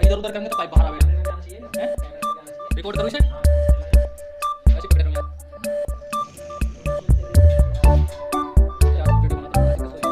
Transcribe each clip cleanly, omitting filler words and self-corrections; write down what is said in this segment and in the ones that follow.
इधर उधर करेंगे तो पाइप बाहर आवेगा हैं। रिकॉर्ड करो इसे ऐसे पकड़े रहो यार। यार वीडियो बनाता हूं कैसे हो।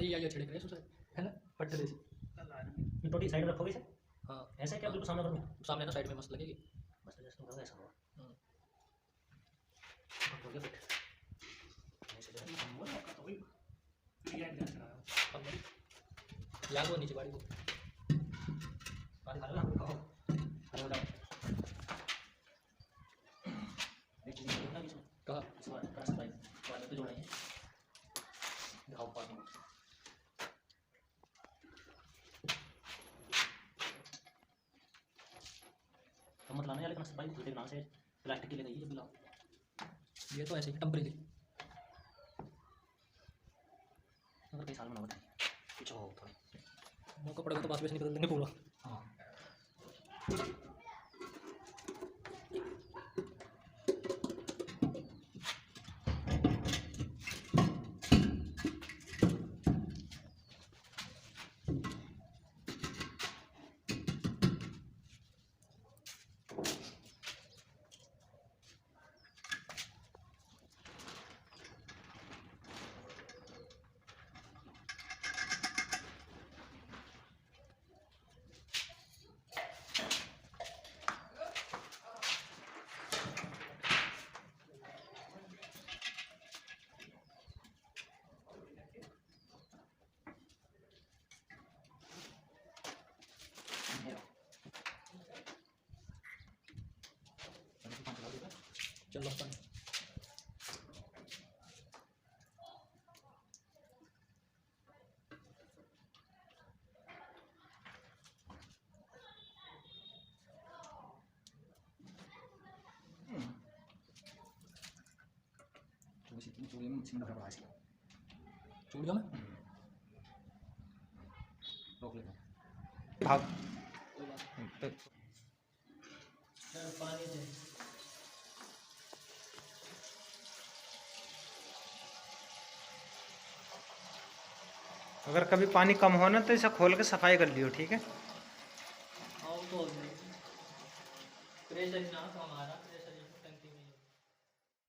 आते ही आइए छिड़क रहे हैं है ना पट्टे से। ये टोटी साइड में रखोगे इसे? हाँ ऐसे क्या बिल्कुल सामने करूँ? सामने ना साइड में मस्त लगेगी। बस जैसे तुम करोगे ऐसा होगा। हो गया फिट। ऐसे जो है हम बोल रहा तो वही याद वो नीचे बाड़ी को पानी खा लो ना खाओ। खा लो एक चीज़ देखना बीच में कहा इस बार रास्ता है पानी पे जोड़ेंगे दिखाओ पानी तो मत लाना यार लेकिन भाई दूसरे नाम से प्लास्टिक की ले गई जब लाओ ये तो ऐसे ही टेम्परेरी अगर कई साल में ना बताइए पीछे हो थोड़ा मौका पड़ेगा तो पास में से निकल देंगे पूरा। हाँ चलो अपन चूड़ी में मिक्सिंग लगा रहा है चूड़ियों में रोक लेते भाग पानी से अगर कभी पानी कम हो ना तो इसे खोल के सफाई कर लियो, ठीक है। आओ तो प्रेशर ना तो हमारा